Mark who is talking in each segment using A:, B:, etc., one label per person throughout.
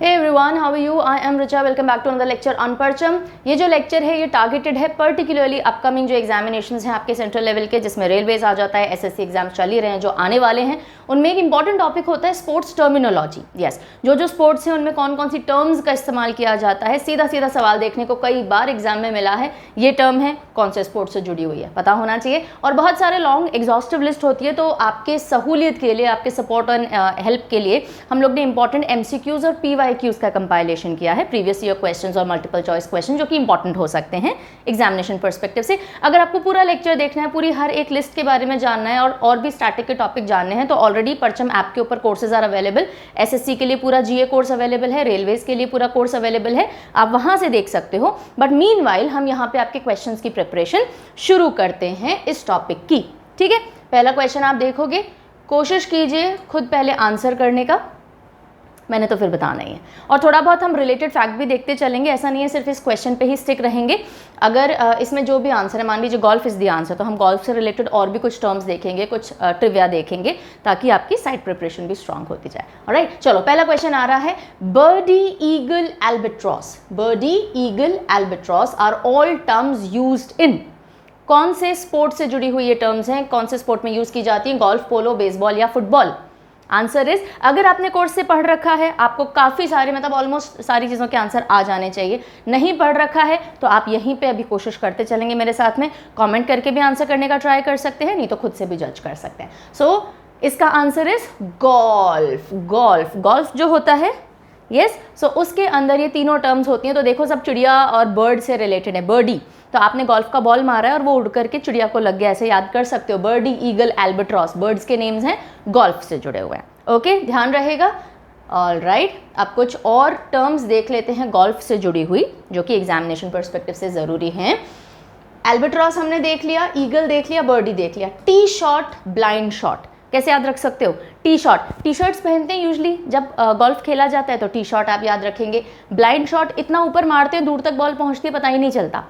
A: Hey everyone, how are you? I am Richa. Welcome back to another lecture on परचम। ये जो lecture है ये टारगेटेड है पर्टिकुलरली अपकमिंग जो एग्जामिनेशंस हैं आपके सेंट्रल लेवल के, जिसमें रेलवेज आ जाता है, एसएससी एग्जाम्स चल ही रहे हैं जो आने वाले हैं, उनमें एक इंपॉर्टेंट टॉपिक होता है स्पोर्ट्स टर्मिनोलॉजी। यस, जो स्पोर्ट्स हैं उनमें कौन कौन सी टर्म्स का इस्तेमाल किया जाता है। सीधा सीधा सवाल देखने को कई बार एग्जाम में मिला है, ये टर्म है कौन से स्पोर्ट्स से जुड़ी हुई है, पता होना चाहिए। और बहुत सारे लॉन्ग एग्जॉस्टिव लिस्ट होती है, तो आपके सहूलियत के लिए, आपके सपोर्ट एंड हेल्प के लिए हम लोग ने इंपॉर्टेंट एमसीक्यूज और पीवाईक्यूज का कंपाइलेशन किया है, प्रीवियस ईयर क्वेश्चंस और मल्टीपल चॉइस क्वेश्चन जो कि इंपॉर्टेंट हो सकते हैं एग्जामिनेशन पर्सपेक्टिव से। अगर आपको पूरा लेक्चर देखना है, पूरी हर एक लिस्ट के बारे में जानना है और भी स्टैटिक के टॉपिक जानने हैं, तो ऑलरेडी परचम ऐप के ऊपर कोर्सेज आर अवेलेबल। एसएससी के लिए पूरा जीए कोर्स अवेलेबल है, रेलवेज के लिए पूरा कोर्स अवेलेबल है, आप वहां से देख सकते हो। बट मीनवाइल हम यहाँ पे आपके क्वेश्चंस की प्रिपरेशन शुरू करते हैं इस टॉपिक की। ठीक है, पहला क्वेश्चन आप देखोगे, कोशिश कीजिए खुद पहले आंसर करने का, मैंने तो फिर बताना ही है। और थोड़ा बहुत हम रिलेटेड फैक्ट भी देखते चलेंगे, ऐसा नहीं है सिर्फ इस क्वेश्चन पे ही स्टिक रहेंगे। अगर इसमें जो भी आंसर है, मान लीजिए गोल्फ इज द आंसर, तो हम गोल्फ से रिलेटेड और भी कुछ टर्म्स देखेंगे, कुछ ट्रिविया देखेंगे, ताकि आपकी साइड प्रिपरेशन भी स्ट्रांग होती जाए। ऑलराइट, चलो पहला क्वेश्चन आ रहा है, birdie, eagle, albatross. Birdie, eagle, albatross are all terms used in. कौन से स्पोर्ट से जुड़ी हुई ये टर्म्स हैं, कौन से स्पोर्ट में यूज की जाती हैं? गोल्फ, पोलो, बेसबॉल या फुटबॉल? आंसर इज, अगर आपने कोर्स से पढ़ रखा है, आपको काफ़ी सारे, मतलब ऑलमोस्ट सारी चीज़ों के आंसर आ जाने चाहिए। नहीं पढ़ रखा है तो आप यहीं पे अभी कोशिश करते चलेंगे मेरे साथ में, कमेंट करके भी आंसर करने का ट्राई कर सकते हैं, नहीं तो खुद से भी जज कर सकते हैं। सो इसका answer is golf. Golf, golf जो होता है, यस, सो उसके अंदर ये तीनों टर्म्स होती हैं। तो देखो, सब चिड़िया और बर्ड से रिलेटेड है। बर्डी, तो आपने गोल्फ का बॉल मारा है और वो उड़ करके चिड़िया को लग गया, ऐसे याद कर सकते हो। बर्डी, ईगल, एल्बाट्रॉस, बर्ड्स के नेम्स हैं, गोल्फ से जुड़े हुए हैं। ओके, ध्यान रहेगा। ऑलराइट, अब कुछ और टर्म्स देख लेते हैं गोल्फ से जुड़ी हुई, जो कि एग्जामिनेशन पर्सपेक्टिव से ज़रूरी हैं। एल्बाट्रॉस हमने देख लिया, ईगल देख लिया, बर्डी देख लिया। टी शॉट, ब्लाइंड शॉट कैसे याद रख सकते हो? टी शॉट, टी शर्ट्स पहनते हैं यूजली जब गोल्फ खेला जाता है, तो टी शॉट आप याद रखेंगे। ब्लाइंड शॉट, इतना ऊपर मारते हैं दूर तक बॉल पहुंचती है, पता ही नहीं चलता।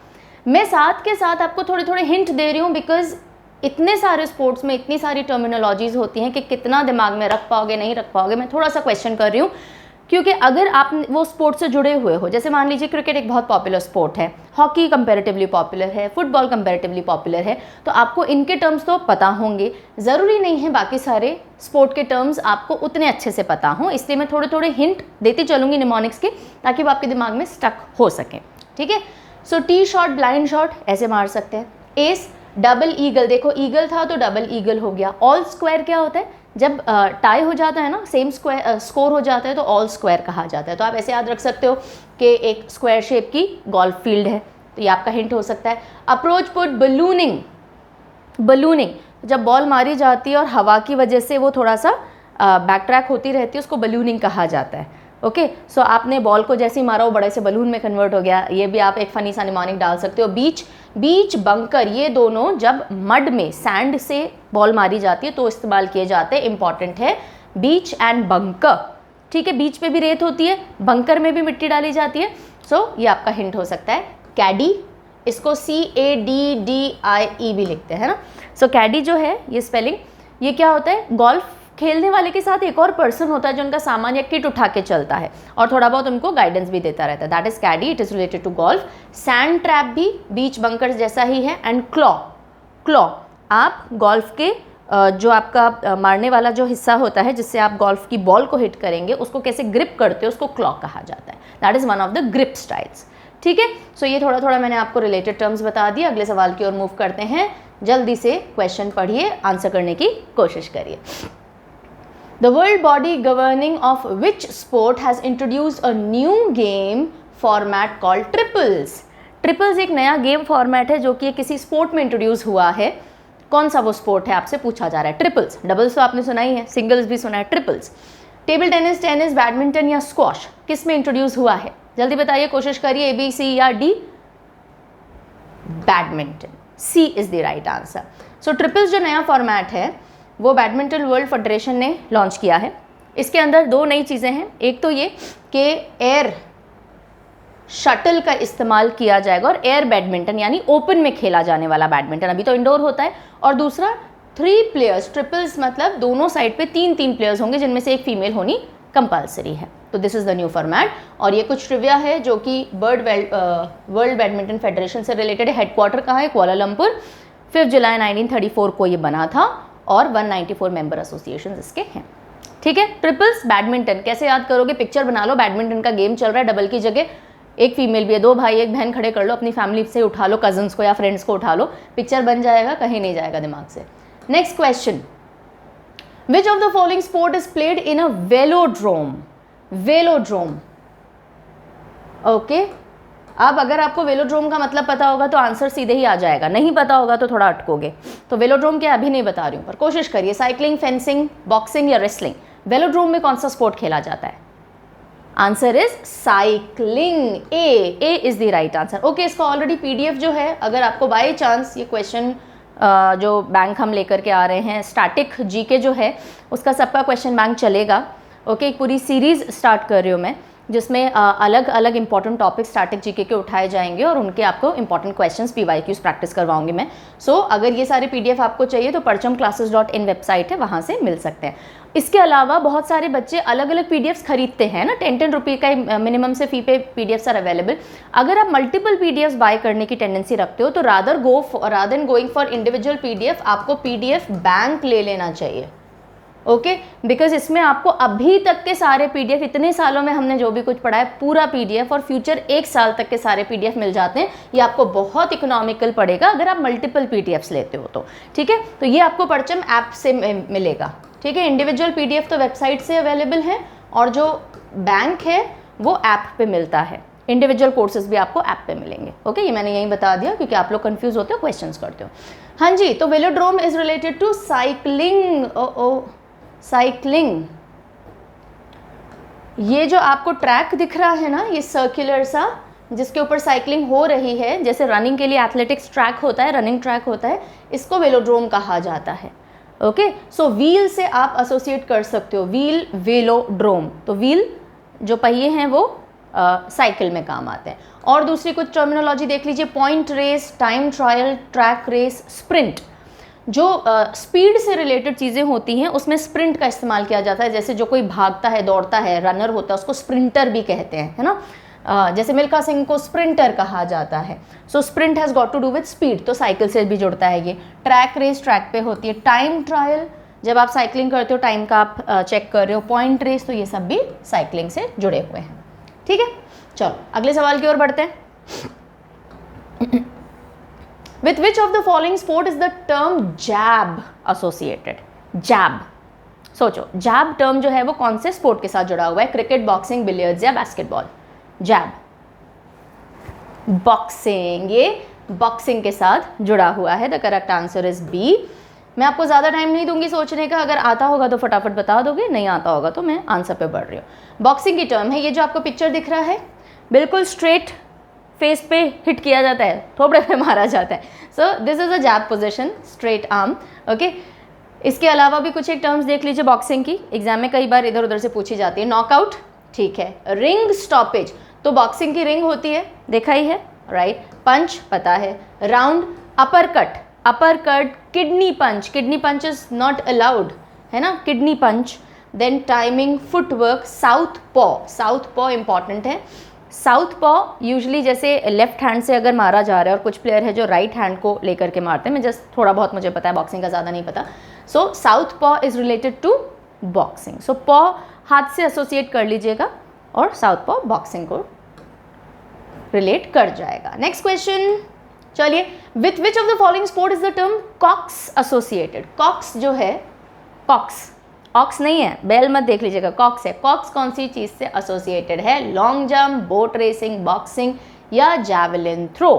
A: मैं साथ के साथ आपको थोड़े थोड़े हिंट दे रही हूँ, बिकॉज इतने सारे स्पोर्ट्स में इतनी सारी टर्मिनोलॉजीज होती हैं कि कितना दिमाग में रख पाओगे, नहीं रख पाओगे। मैं थोड़ा सा क्वेश्चन कर रही हूँ, क्योंकि अगर आप वो स्पोर्ट से जुड़े हुए हो, जैसे मान लीजिए क्रिकेट एक बहुत पॉपुलर स्पोर्ट है, हॉकी कंपैरेटिवली पॉपुलर है, फुटबॉल कंपैरेटिवली पॉपुलर है, तो आपको इनके टर्म्स तो पता होंगे। ज़रूरी नहीं है बाकी सारे स्पोर्ट के टर्म्स आपको उतने अच्छे से पता हों, इसलिए मैं थोड़े थोड़े हिंट देती चलूँगी निमोनिक्स के, ताकि वो आपके दिमाग में स्टक हो सकें। ठीक है, so tee shot, blind shot ऐसे मार सकते हैं। एस, डबल ईगल, देखो ईगल था तो डबल ईगल हो गया। ऑल स्क्वायर क्या होता है? जब टाई हो जाता है ना, सेम स्कोर हो जाता है, तो ऑल स्क्वायर कहा जाता है। तो आप ऐसे याद रख सकते हो कि एक स्क्वायर शेप की गोल्फ फील्ड है, तो ये आपका हिंट हो सकता है। Approach put, ballooning. बलूनिंग, जब बॉल मारी जाती है और हवा की वजह से वो थोड़ा सा बैक ट्रैक होती रहती है, उसको बलूनिंग कहा जाता है। ओके, सो आपने बॉल को जैसे ही मारा वो बड़े से बलून में कन्वर्ट हो गया, ये भी आप एक फनी सा निमोनिक डाल सकते हो। बीच, बीच, बंकर, ये दोनों जब मड में, सैंड से बॉल मारी जाती है तो इस्तेमाल किए जाते हैं। इंपॉर्टेंट है बीच एंड बंकर। ठीक है, बीच पे भी रेत होती है, बंकर में भी मिट्टी डाली जाती है। सो ये आपका हिंट हो सकता है। कैडी, इसको CADDIE भी लिखते हैं ना। सो कैडी जो है, ये स्पेलिंग, ये क्या होता है? गोल्फ खेलने वाले के साथ एक और पर्सन होता है जो उनका सामान या किट उठा के चलता है और थोड़ा बहुत उनको गाइडेंस भी देता रहता है। That is caddie, it is related to golf. Sand trap भी बीच बंकर्स जैसा ही है। एंड क्लॉ, क्लॉ, आप गोल्फ के जो आपका मारने वाला जो हिस्सा होता है जिससे आप गोल्फ की बॉल को हिट करेंगे, उसको कैसे ग्रिप करते हो, उसको क्लॉ कहा जाता है। That is one of the grip styles. ठीक है, सो ये थोड़ा थोड़ा मैंने आपको रिलेटेड टर्म्स बता दिए। अगले सवाल की ओर मूव करते हैं। जल्दी से क्वेश्चन पढ़िए, आंसर करने की कोशिश करिए। The world body governing of which sport has introduced a new game format called triples? Triples एक नया गेम फॉर्मेट है जो कि किसी स्पोर्ट में इंट्रोड्यूस हुआ है। कौन सा वो स्पोर्ट है आपसे पूछा जा रहा है। ट्रिपल्स, डबल्स तो आपने सुना ही है, सिंगल्स भी सुना है, triples. Table tennis, tennis, badminton या स्क्वॉश, किस में इंट्रोड्यूस हुआ है? जल्दी बताइए, कोशिश करिए। A, B, C या D? Badminton, C is the right answer. So triples जो नया फॉर्मेट है वो बैडमिंटन वर्ल्ड फेडरेशन ने लॉन्च किया है। इसके अंदर दो नई चीज़ें हैं। एक तो ये कि एयर शटल का इस्तेमाल किया जाएगा और एयर बैडमिंटन यानी ओपन में खेला जाने वाला बैडमिंटन, अभी तो इंडोर होता है। और दूसरा 3 प्लेयर्स, ट्रिपल्स मतलब दोनों साइड पे 3 प्लेयर्स होंगे जिनमें से एक फीमेल होनी कंपल्सरी है। तो this is the new format. और ये कुछ ट्रिविया है जो कि वर्ल्ड बैडमिंटन फेडरेशन से रिलेटेड है। हेडक्वार्टर कहाँ है? कुआलालंपुर। 5 जुलाई 1934 को ये बना था और 194 मेंबर एसोसिएशन इसके हैं। ठीक है। ट्रिपल्स बैडमिंटन कैसे याद करोगे? पिक्चर बना लो, बैडमिंटन का गेम चल रहा है, डबल की जगह एक फीमेल भी है, 2 भाई 1 बहन खड़े कर लो, अपनी फैमिली से उठा लो, कजन्स को या फ्रेंड्स को उठा लो, पिक्चर बन जाएगा, कहीं नहीं जाएगा दिमाग से। Next question, which of the following sport is played in a velodrome? Velodrome, okay. अब अगर आपको वेलोड्रोम का मतलब पता होगा तो आंसर सीधे ही आ जाएगा, नहीं पता होगा तो थोड़ा अटकोगे। तो वेलोड्रोम क्या अभी नहीं बता रही हूँ, पर कोशिश करिए। साइकिलिंग, फेंसिंग, बॉक्सिंग या रेसलिंग, वेलोड्रोम में कौन सा स्पोर्ट खेला जाता है? Answer is cycling. A is the right answer. Okay, इसका ऑलरेडी पीडीएफ जो है, अगर आपको बाय चांस ये क्वेश्चन जो बैंक हम लेकर के आ रहे हैं, स्टैटिक जीके जो है उसका सबका क्वेश्चन बैंक चलेगा। ओके, एक पूरी सीरीज स्टार्ट कर रही हूँ मैं, जिसमें अलग अलग इंपॉर्टेंट टॉपिक स्टैटिक जीके के उठाए जाएंगे और उनके आपको इंपॉर्टेंट क्वेश्चंस पीवाईक्यूज प्रैक्टिस करवाऊंगी मैं। सो अगर ये सारे पीडीएफ आपको चाहिए तो parchamclasses.in वेबसाइट है, वहाँ से मिल सकते हैं। इसके अलावा बहुत सारे बच्चे अलग अलग पीडीएफ्स खरीदते हैं ना, 10 रुपये का मिनिमम से फी पे पीडीएफ्स आर अवेलेबल। अगर आप मल्टीपल पीडीएफ्स बाय करने की टेंडेंसी रखते हो तो rather than going for individual PDF, आपको पीडीएफ बैंक ले लेना चाहिए। ओके, बिकॉज इसमें आपको अभी तक के सारे पीडीएफ, इतने सालों में हमने जो भी कुछ पढ़ा है पूरा पीडीएफ और फ्यूचर 1 साल तक के सारे पीडीएफ मिल जाते हैं। ये आपको बहुत इकोनॉमिकल पड़ेगा अगर आप मल्टीपल पीडीएफ्स लेते हो तो। ठीक है, तो ये आपको परचम ऐप से मिलेगा। ठीक है, इंडिविजुअल पीडीएफ तो वेबसाइट से अवेलेबल है और जो बैंक है वो ऐप पे मिलता है। इंडिविजुअल कोर्सेज भी आपको ऐप पे मिलेंगे। ओके, ये मैंने यहीं बता दिया क्योंकि आप लोग कंफ्यूज होते हो, क्वेश्चंस करते हो। हाँ जी, तो velodrome is related to cycling. Cycling, ये जो आपको ट्रैक दिख रहा है ना, ये सर्कुलर सा जिसके ऊपर साइकिलिंग हो रही है, जैसे रनिंग के लिए एथलेटिक्स ट्रैक होता है, रनिंग ट्रैक होता है, इसको वेलोड्रोम कहा जाता है। ओके, सो व्हील से आप एसोसिएट कर सकते हो, व्हील वेलोड्रोम। तो व्हील जो पहिए हैं वो साइकिल में काम आते हैं। और दूसरी कुछ टर्मिनोलॉजी देख लीजिए, point race, time trial, track race, sprint. जो स्पीड से रिलेटेड चीज़ें होती हैं उसमें स्प्रिंट का इस्तेमाल किया जाता है। जैसे जो कोई भागता है, दौड़ता है, रनर होता है, उसको स्प्रिंटर भी कहते हैं, है ना। जैसे मिल्खा सिंह को स्प्रिंटर कहा जाता है। So sprint has got to do with speed, तो साइकिल से भी जुड़ता है ये। ट्रैक रेस ट्रैक पे होती है। टाइम ट्रायल, जब आप साइकिलिंग करते हो टाइम का आप चेक कर रहे हो। पॉइंट रेस, तो ये सब भी साइकिलिंग से जुड़े हुए हैं। ठीक है, चलो अगले सवाल की ओर बढ़ते हैं। With which of the following sport is the term jab associated? Jab, सोचो, जैब टर्म जो है वो कौन से स्पोर्ट के साथ जुड़ा हुआ है? क्रिकेट, बॉक्सिंग, बिलियर्ड्स या बास्केटबॉल? जैब, बॉक्सिंग, ये बॉक्सिंग के साथ जुड़ा हुआ है। The correct answer is B. मैं आपको ज़्यादा टाइम नहीं दूंगी सोचने का, अगर आता होगा तो फटाफट बता दोगे, नहीं आता होगा तो मैं आंसर पे बढ़ रही हूँ। बॉक्सिंग की टर्म है, ये जो आपको पिक्चर दिख रहा है बिल्कुल स्ट्रेट फेस पे हिट किया जाता है, थोपड़े पे मारा जाता है। So this is a jab position, straight arm. Okay, इसके अलावा भी कुछ एक टर्म्स देख लीजिए बॉक्सिंग की, एग्जाम में कई बार इधर उधर से पूछी जाती है। नॉकआउट, ठीक है। रिंग स्टॉपेज, तो बॉक्सिंग की रिंग होती है, देखा ही है, राइट। पंच पता है। Round, uppercut, uppercut, kidney punch is not allowed, है ना, kidney punch. Then timing, footwork, southpaw important है। साउथ पॉ यूजली जैसे लेफ्ट हैंड से अगर मारा जा रहा है और कुछ प्लेयर है जो राइट हैंड को लेकर के मारते हैं, मैं जस्ट थोड़ा बहुत मुझे पता है, बॉक्सिंग का ज़्यादा नहीं पता। सो साउथ पॉ इज रिलेटेड टू बॉक्सिंग। सो पॉ हाथ से एसोसिएट कर लीजिएगा और साउथ पॉ बॉक्सिंग को रिलेट कर जाएगा। नेक्स्ट क्वेश्चन, चलिए, with which of the following sport is the term cox associated? Cox जो है, कॉक्स, ऑक्स नहीं है, बैल मत देख लीजिएगा, कॉक्स है। कॉक्स कौन सी चीज़ से एसोसिएटेड है? Long jump, boat racing, boxing या javelin throw?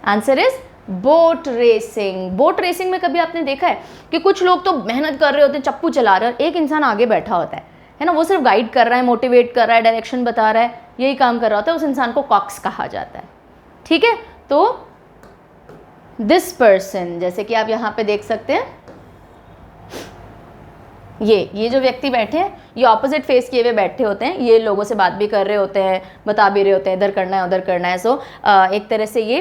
A: Answer is boat racing. Boat racing में कभी आपने देखा है कि कुछ लोग तो मेहनत कर रहे होते हैं, चप्पू चला रहे हैं, और एक इंसान आगे बैठा होता है ना, वो सिर्फ गाइड कर रहा है, मोटिवेट कर रहा है, डायरेक्शन बता रहा है, यही काम कर रहा होता है, उस इंसान को कॉक्स कहा जाता है। ठीक है, तो दिस पर्सन, जैसे कि आप यहाँ पे देख सकते हैं, ये जो व्यक्ति बैठे हैं, ये ऑपोजिट फेस किए हुए बैठे होते हैं, ये लोगों से बात भी कर रहे होते हैं, बता भी रहे होते हैं इधर करना है उधर करना है। सो एक तरह से ये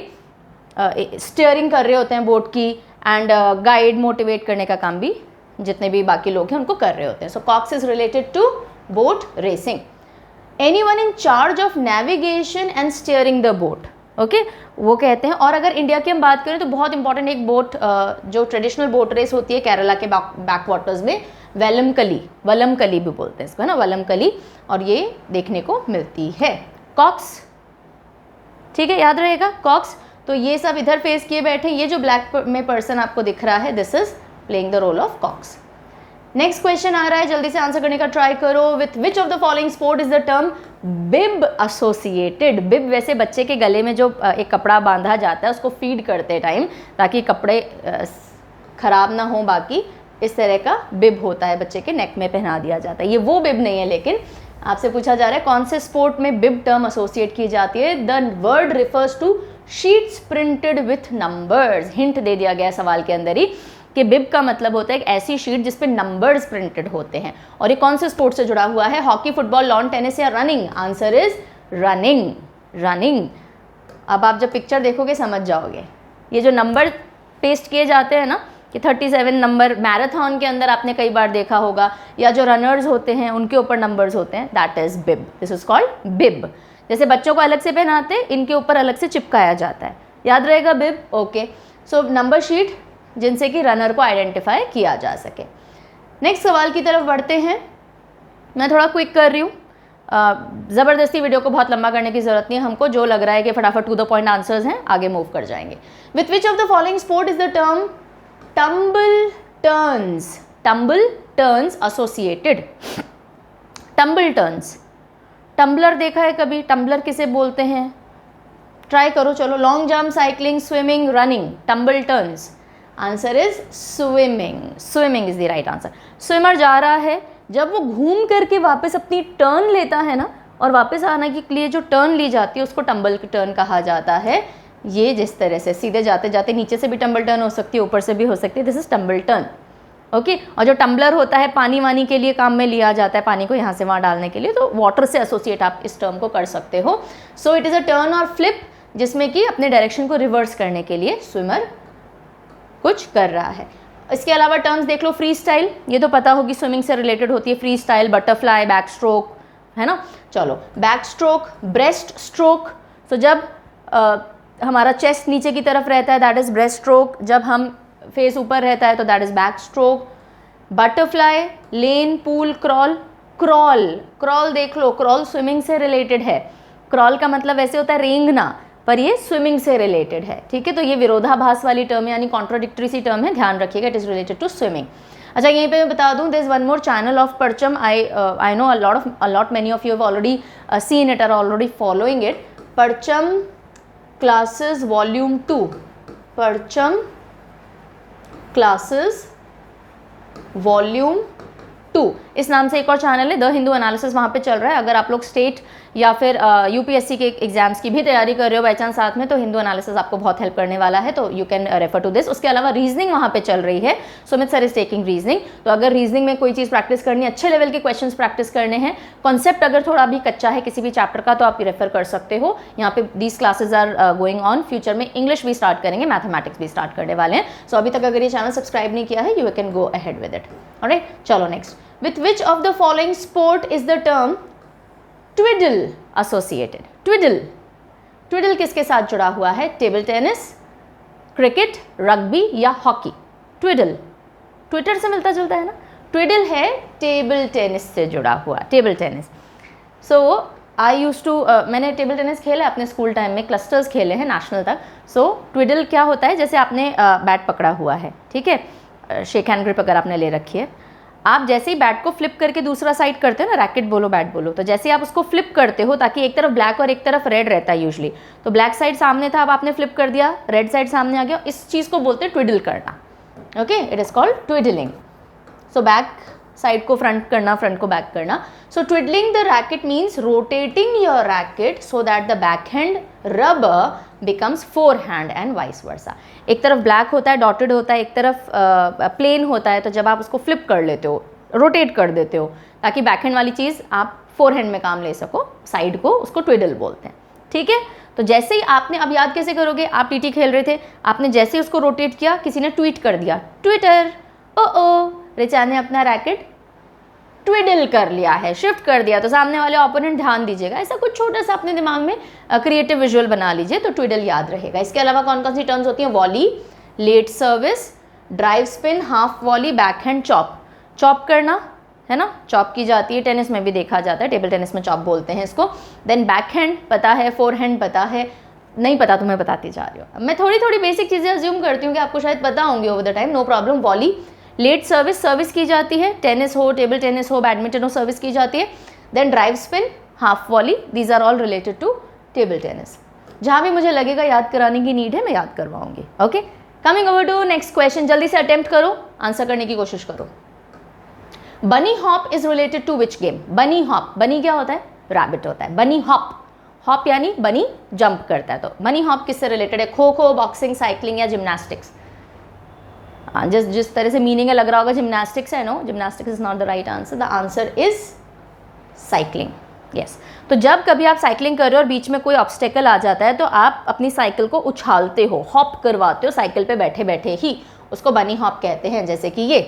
A: स्टीयरिंग कर रहे होते हैं बोट की, एंड गाइड, मोटिवेट करने का काम भी जितने भी बाकी लोग हैं उनको कर रहे होते हैं। So cox is related to boat racing. Anyone in charge of navigation and steering the boat, okay, वो कहते हैं। और अगर इंडिया की हम बात करें तो बहुत इंपॉर्टेंट एक बोट जो ट्रेडिशनल बोट रेस होती है केरला के बैक वाटर्स में, वलमकली भी बोलते हैं इसको, है ना, वलमकली, और ये देखने को मिलती है। कॉक्स, ठीक है, याद रहेगा कॉक्स। तो ये सब इधर फेस किए बैठे, ये जो ब्लैक में पर्सन आपको दिख रहा है, this is playing the role of cox. Next question आ रहा है, जल्दी से आंसर करने का ट्राई करो। With which of the following sport is the term bib associated? Bib वैसे बच्चे के गले में जो एक कपड़ा बांधा जाता है उसको फीड करते टाइम, ताकि कपड़े खराब ना हो, बाकी इस तरह का बिब होता है, बच्चे के नेक में पहना दिया जाता है। ये वो बिब नहीं है, लेकिन आपसे पूछा जा रहा है कौन से स्पोर्ट में बिब टर्म एसोसिएट की जाती है। The word refers to sheets printed with numbers. Hint दे दिया गया सवाल के अंदर ही कि बिब का मतलब होता है एक ऐसी शीट जिस पे नंबर्स प्रिंटेड होते हैं। और ये कौन से स्पोर्ट से जुड़ा हुआ है? हॉकी, फुटबॉल, लॉन टेनिस या running? Answer is running, running. अब आप जब पिक्चर देखोगे समझ जाओगे। ये जो नंबर पेस्ट किए जाते हैं ना, कि 37 नंबर मैराथन के अंदर आपने कई बार देखा होगा, या जो रनर्स होते हैं उनके ऊपर नंबर्स होते हैं, that is bib, this is called bib. जैसे बच्चों को अलग से पहनाते, इनके ऊपर अलग से चिपकाया जाता है, याद रहेगा बिब, ओके। सो नंबर शीट जिनसे कि रनर को आइडेंटिफाई किया जा सके। नेक्स्ट सवाल की तरफ बढ़ते हैं। मैं थोड़ा क्विक कर रही हूँ, ज़बरदस्ती वीडियो को बहुत लंबा करने की ज़रूरत नहीं है हमको, जो लग रहा है कि फटाफट टू द पॉइंट आंसर्स हैं, आगे मूव कर जाएंगे। With which of the following sport is the term tumble turns? Tumble turns associated. Tumble turns, tumbler देखा है कभी? टम्बलर किसे बोलते हैं? ट्राई करो, चलो। Long jump, cycling, swimming, running, tumble turns. Answer is swimming, swimming is the right answer. Swimmer जा रहा है, जब वो घूम करके वापस अपनी टर्न लेता है ना, और वापस आने के लिए जो टर्न ली जाती है उसको टम्बल टर्न कहा जाता है। ये जिस तरह से सीधे जाते जाते नीचे से भी टम्बल टर्न हो सकती है, ऊपर से भी हो सकती है, this is tumble turn, okay. और जो टम्बलर होता है पानी वानी के लिए काम में लिया जाता है, पानी को यहाँ से वहाँ डालने के लिए, तो वाटर से एसोसिएट आप इस टर्म को कर सकते हो। सो इट इज़ अ टर्न और फ्लिप, जिसमें कि अपने डायरेक्शन को रिवर्स करने के लिए स्विमर कुछ कर रहा है। इसके अलावा टर्म्स देख लो। फ्री स्टाइल, ये तो पता होगी, स्विमिंग से रिलेटेड होती है। Free style, butterfly, back stroke, है ना। चलो, बैक स्ट्रोक, ब्रेस्ट स्ट्रोक। तो जब हमारा चेस्ट नीचे की तरफ रहता है, दैट इज ब्रेस्ट स्ट्रोक। जब हम फेस ऊपर रहता है तो that is back stroke. Butterfly, lane, pool, crawl. Crawl, crawl देख लो, क्रॉल स्विमिंग से रिलेटेड है। क्रॉल का मतलब वैसे होता है रेंगना, पर ये स्विमिंग से रिलेटेड है, ठीक है। तो ये विरोधाभास वाली टर्म है, यानी कॉन्ट्राडिक्टरी सी टर्म है, ध्यान रखिएगा, it is related to swimming. अच्छा, यहीं पे मैं बता दूं, there is one more channel of Parcham. I know a lot many of you have already seen it, are already following it. Parcham classes volume 2, Parcham classes volume 2, इस नाम से एक और चैनल है, द हिंदू एनालिसिस, वहाँ पे चल रहा है। अगर आप लोग स्टेट या फिर यूपीएससी के एग्जाम्स की भी तैयारी कर रहे हो बाई चांस साथ में, तो हिंदू एनालिसिस आपको बहुत हेल्प करने वाला है, तो you can refer to this. उसके अलावा रीजनिंग वहाँ पे चल रही है, Sumit sir is taking reasoning. तो अगर रीजनिंग में कोई चीज़ प्रैक्टिस करनी है, अच्छे लेवल के क्वेश्चंस प्रैक्टिस करने हैं, कॉन्सेप्ट अगर थोड़ा भी कच्चा है किसी भी चैप्टर का, तो आप रेफर कर सकते हो। यहाँ पे these classes are going on. Future में इंग्लिश भी स्टार्ट करेंगे, मैथमेटिक्स भी स्टार्ट करने वाले हैं। सो अभी तक अगर ये चैनल सब्सक्राइब नहीं किया है, you can go ahead with it, alright. चलो next. With which of the following sport is the term twiddle associated? Twiddle, twiddle किसके साथ जुड़ा हुआ है? टेबल टेनिस, क्रिकेट, रग्बी या हॉकी? ट्विडल, ट्विटर से मिलता जुलता है ना। ट्विडल है टेबल टेनिस से जुड़ा हुआ, table tennis. So I use to, मैंने टेबल टेनिस खेला अपने स्कूल टाइम में, क्लस्टर्स खेले हैं नेशनल तक। सो ट्विडल क्या होता है, जैसे आपने बैट पकड़ा हुआ है, ठीक है, शेक हैंड ग्रिप अगर आपने ले रखी है, आप जैसे ही बैट को फ्लिप करके दूसरा साइड करते हो ना, रैकेट बोलो बैट बोलो, तो जैसे आप उसको फ्लिप करते हो, ताकि एक तरफ ब्लैक और एक तरफ रेड रहता है यूजुअली, तो ब्लैक साइड सामने था, अब आपने फ्लिप कर दिया, रेड साइड सामने आ गया, इस चीज़ को बोलते हैं ट्विडल करना, okay. It is called twiddling. So back side को फ्रंट करना, फ्रंट को बैक करना। So twiddling the racket means rotating your racket so that the back hand rubber becomes fore hand and vice versa. एक तरफ black होता है, dotted होता है, एक तरफ प्लेन होता है, तो जब आप उसको फ्लिप कर लेते हो, रोटेट कर देते हो, ताकि बैक हैंड वाली चीज़ आप फोर हैंड में काम ले सको, साइड को, उसको ट्विडल बोलते हैं, ठीक है। तो जैसे ही आपने, अब याद कैसे करोगे, आप टीटी खेल रहे थे, आपने जैसे ही उसको रोटेट किया, किसी ने ट्वीट कर दिया, ट्विटर, ओ रिचा ने अपना रैकेट ट्विडल कर लिया है, शिफ्ट कर दिया, तो सामने वाले ओपोनेंट ध्यान दीजिएगा, ऐसा कुछ छोटा सा अपने दिमाग में क्रिएटिव विजुअल बना लीजिए तो ट्विडल याद रहेगा। इसके अलावा कौन कौन सी टर्म्स होती हैं? Volley, let service, drive spin, half volley, backhand chop. Chop करना है ना, चॉप की जाती है, टेनिस में भी देखा जाता है, टेबल टेनिस में चॉप बोलते हैं इसको। देन बैकहैंड पता है, फोरहैंड पता है, नहीं पता तो मैं बताती जा रही हूँ। मैं थोड़ी थोड़ी बेसिक चीज़ें अज्यूम करती हूँ कि आपको शायद पता होंगी over the time, no problem. Volley, let service, service की जाती है, टेनिस हो, टेबल टेनिस हो, बैडमिंटन हो, सर्विस की जाती है। Then drive spin, half volley, these are all related to table tennis. जहाँ भी मुझे लगेगा याद कराने की नीड है मैं याद करवाऊंगी। Okay, coming over to next question, जल्दी से अटेम्प्ट करो, आंसर करने की कोशिश करो। Bunny hop is related to which game? Bunny hop, bunny क्या होता है? रैबिट होता है। बनी हॉप, हॉप यानी बनी जंप करता है, तो बनी हॉप किससे रिलेटेड है? खो खो, बॉक्सिंग, साइकिलिंग या जिम्नास्टिक्स? जिस तरह से मीनिंग है लग रहा होगा जिम्नास्टिक्स है, no, gymnastics is not the right answer, the answer is cycling. Yes, तो जब कभी आप साइकिलिंग कर रहे हो और बीच में कोई ऑब्स्टेकल आ जाता है तो आप अपनी साइकिल को उछालते हो, हॉप करवाते हो साइकिल पे बैठे बैठे ही, उसको बनी हॉप कहते हैं। जैसे कि ये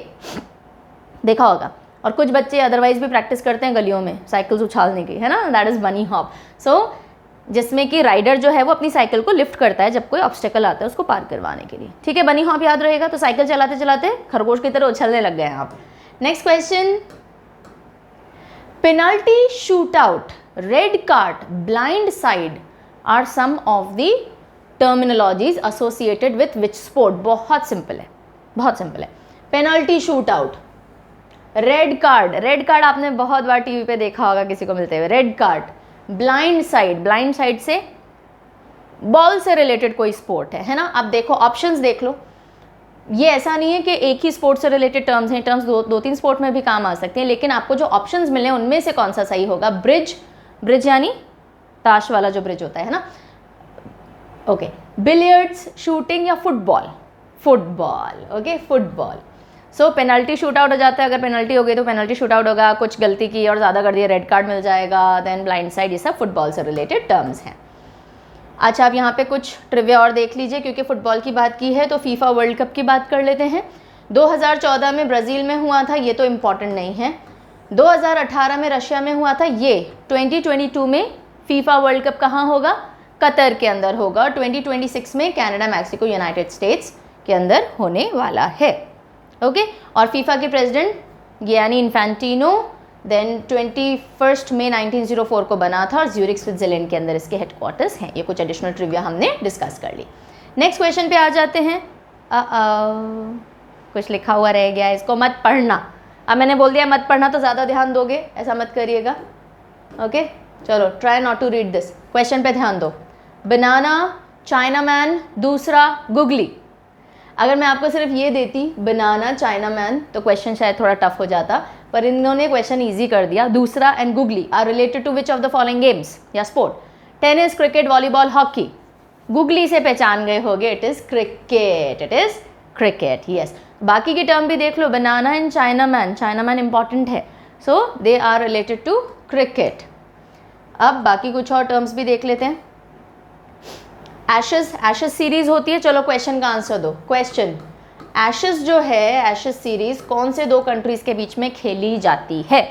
A: देखा होगा, और कुछ बच्चे अदरवाइज भी प्रैक्टिस करते हैं गलियों में साइकिल्स उछालने की, है ना, दैट इज बनी हॉप। सो जिसमें कि राइडर जो है वो अपनी साइकिल को लिफ्ट करता है जब कोई ऑब्स्टेकल आता है उसको पार करवाने के लिए। ठीक है, बनी हॉप याद रहेगा। तो साइकिल चलाते चलाते खरगोश की तरह उछलने लग गए हैं आप। Next question, penalty, shoot out, red card, blind side are some of the terminologies associated with which sport? बहुत सिंपल है, बहुत सिंपल है। Penalty, shoot out, red card, red card आपने बहुत बार टीवी पे देखा होगा किसी को मिलते हुए, red card. Blind side, blind side से बॉल से रिलेटेड कोई स्पोर्ट है ना। अब देखो ऑप्शंस देख लो, ये ऐसा नहीं है कि एक ही स्पोर्ट से रिलेटेड टर्म्स हैं, टर्म्स दो तीन स्पोर्ट में भी काम आ सकती हैं, लेकिन आपको जो ऑप्शंस मिले उनमें से कौन सा सही होगा? ब्रिज, ब्रिज यानी ताश वाला जो ब्रिज होता है ना, ओके। बिलियर्ड्स, शूटिंग या football? Football, okay, football. So penalty shoot out हो जाता है, अगर पेनल्टी हो गई तो पेनल्टी शूट आउट होगा, कुछ गलती की और ज़्यादा कर दिया रेड कार्ड मिल जाएगा। देन ब्लाइंड साइड, ये सब फुटबॉल से रिलेटेड टर्म्स हैं। अच्छा, अब यहाँ पे कुछ ट्रिविया और देख लीजिए, क्योंकि फुटबॉल की बात की है तो फीफा वर्ल्ड कप की बात कर लेते हैं। 2014 में ब्राज़ील में हुआ था, ये तो इम्पॉर्टेंट नहीं है। 2018 में रशिया में हुआ था, ये 2022 में फीफा वर्ल्ड कप कहाँ होगा? कतर के अंदर होगा। 2026 में कनाडा, मैक्सिको, यूनाइटेड स्टेट्स के अंदर होने वाला है। ओके, और फीफा के प्रेसिडेंट गियानी इन्फेंटिनो, देन 21 मई 1904 को बना था और ज्यूरिख स्विट्जरलैंड के अंदर इसके हेडक्वार्टर्स हैं। ये कुछ एडिशनल ट्रिविया हमने डिस्कस कर ली। नेक्स्ट क्वेश्चन पे आ जाते हैं। कुछ लिखा हुआ रह गया है, इसको मत पढ़ना। अब मैंने बोल दिया मत पढ़ना तो ज़्यादा ध्यान दोगे, ऐसा मत करिएगा। ओके, चलो, try not to read this. Question पे ध्यान दो। बनाना, चाइना मैन, दूसरा गुगली। अगर मैं आपको सिर्फ ये देती बनाना, चाइना मैन, तो क्वेश्चन शायद थोड़ा टफ हो जाता, पर इन्होंने क्वेश्चन इजी कर दिया। दूसरा and googly are related to which of the following games या sport? Tennis, cricket, volleyball, hockey. Googly से पहचान गए होगे, it is cricket, it is cricket, yes. बाकी की टर्म भी देख लो, banana and chinaman, chinaman important है, so they are related to cricket. अब बाकी कुछ और टर्म्स भी देख लेते हैं। एशेस, एशेस सीरीज होती है, चलो क्वेश्चन का आंसर दो। क्वेश्चन, एशेस जो है, एशेस सीरीज कौन से दो कंट्रीज के बीच में खेली जाती है?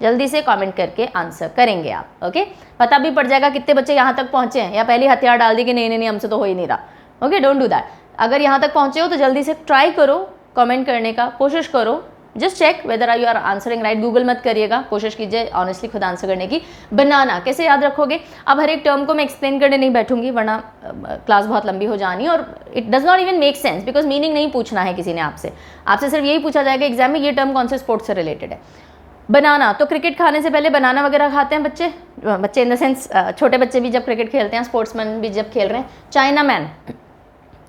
A: जल्दी से कमेंट करके आंसर करेंगे आप। ओके, पता भी पड़ जाएगा कितने बच्चे यहाँ तक पहुँचे हैं, या पहले हथियार डाल दी कि नहीं नहीं नहीं हमसे तो हो ही नहीं रहा। Okay, don't do that. अगर यहाँ तक पहुँचे हो तो जल्दी से ट्राई करो, कमेंट करने का कोशिश करो, just check whether you are answering right. Google मत करिएगा, कोशिश कीजिए ऑनेस्टली खुद आंसर करने की। बनाना कैसे याद रखोगे? अब हर एक टर्म को मैं एक्सप्लेन करने नहीं बैठूंगी, वरना क्लास बहुत लंबी हो जानी, और it does not even make sense, because meaning नहीं पूछना है किसी ने आपसे सिर्फ यही पूछा जाएगा एग्जाम में, ये टर्म कौन से स्पोर्ट्स से रिलेटेड है। बनाना, तो क्रिकेट खाने से पहले बनाना वगैरह खाते हैं बच्चे इन द सेंस छोटे बच्चे भी जब क्रिकेट खेलते हैं, स्पोर्ट्समैन भी जब खेल रहे हैं। चाइना मैन,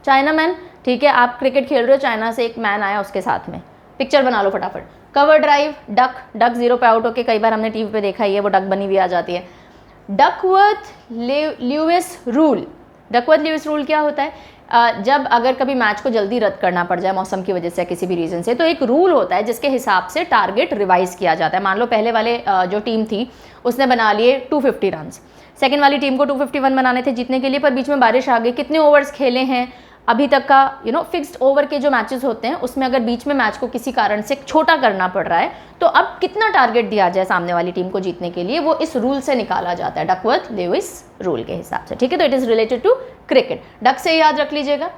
A: चाइना मैन, ठीक है, आप क्रिकेट खेल रहे हो, चाइना से एक मैन आया, उसके साथ में पिक्चर बना लो फटाफट। Cover drive, duck, duck zero पे आउट होके कई बार हमने टीवी पे देखा ही है, वो डक बनी हुई आ जाती है। Duckworth Lewis rule, Duckworth Lewis rule क्या होता है? जब अगर कभी मैच को जल्दी रद्द करना पड़ जाए मौसम की वजह से या किसी भी रीज़न से, तो एक रूल होता है जिसके हिसाब से टारगेट रिवाइज किया जाता है। मान लो पहले वाले जो टीम थी उसने बना लिए 250 रन, सेकेंड वाली टीम को 251 बनाने थे जीतने के लिए, पर बीच में बारिश आ गई, कितने ओवर्स खेले हैं अभी तक का फिक्स्ड ओवर के जो मैचेस होते हैं उसमें अगर बीच में मैच को किसी कारण से छोटा करना पड़ रहा है तो अब कितना टारगेट दिया जाए सामने वाली टीम को जीतने के लिए, वो इस रूल से निकाला जाता है, डकवर्थ लेविस रूल के हिसाब से, ठीक है। तो it is related to cricket, duck से याद रख लीजिएगा।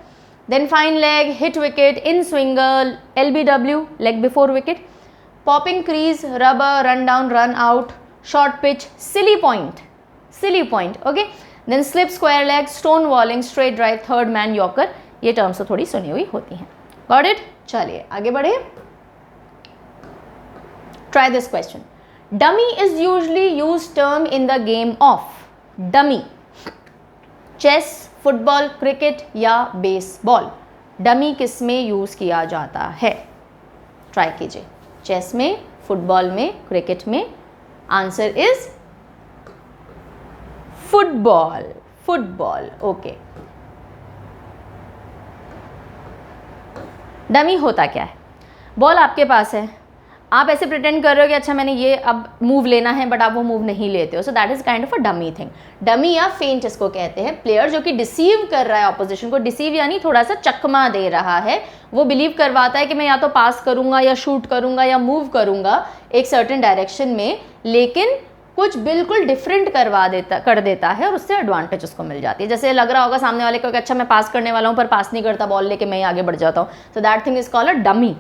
A: Then fine leg, hit wicket, in swinger, LBW leg before wicket, popping crease, rubber, run down, run out, short pitch, silly point, okay. Then slip, square leg, stonewalling, straight drive, third man yorker, ये terms तो थोड़ी सुनी हुई होती हैं। Got it? चलिए आगे बढ़े। Try this question. Dummy is usually use term in the game of, dummy, chess, football, cricket या बेसबॉल। डमी किस में यूज किया जाता है? ट्राई कीजिए, चेस में, फुटबॉल में, क्रिकेट में। Answer is football, okay. Dummy होता क्या है? बॉल आपके पास है, आप ऐसे प्रिटेंड कर रहे हो कि अच्छा मैंने ये अब मूव लेना है, बट आप वो मूव नहीं लेते हो, so that is kind of a dummy thing. Dummy या फेंट इसको कहते हैं। प्लेयर जो कि डिसीव कर रहा है ऑपोजिशन को, डिसीव यानी थोड़ा सा चकमा दे रहा है, वो बिलीव करवाता है कि मैं या तो पास करूंगा या शूट करूंगा या मूव करूंगा एक सर्टेन डायरेक्शन में, लेकिन कुछ बिल्कुल डिफरेंट कर देता है और उससे एडवांटेज उसको मिल जाती है। जैसे लग रहा होगा सामने वाले को कि अच्छा मैं पास करने वाला हूँ पर पास नहीं करता, बॉल लेके मैं ही आगे बढ़ जाता हूँ, so that thing is called a dummy,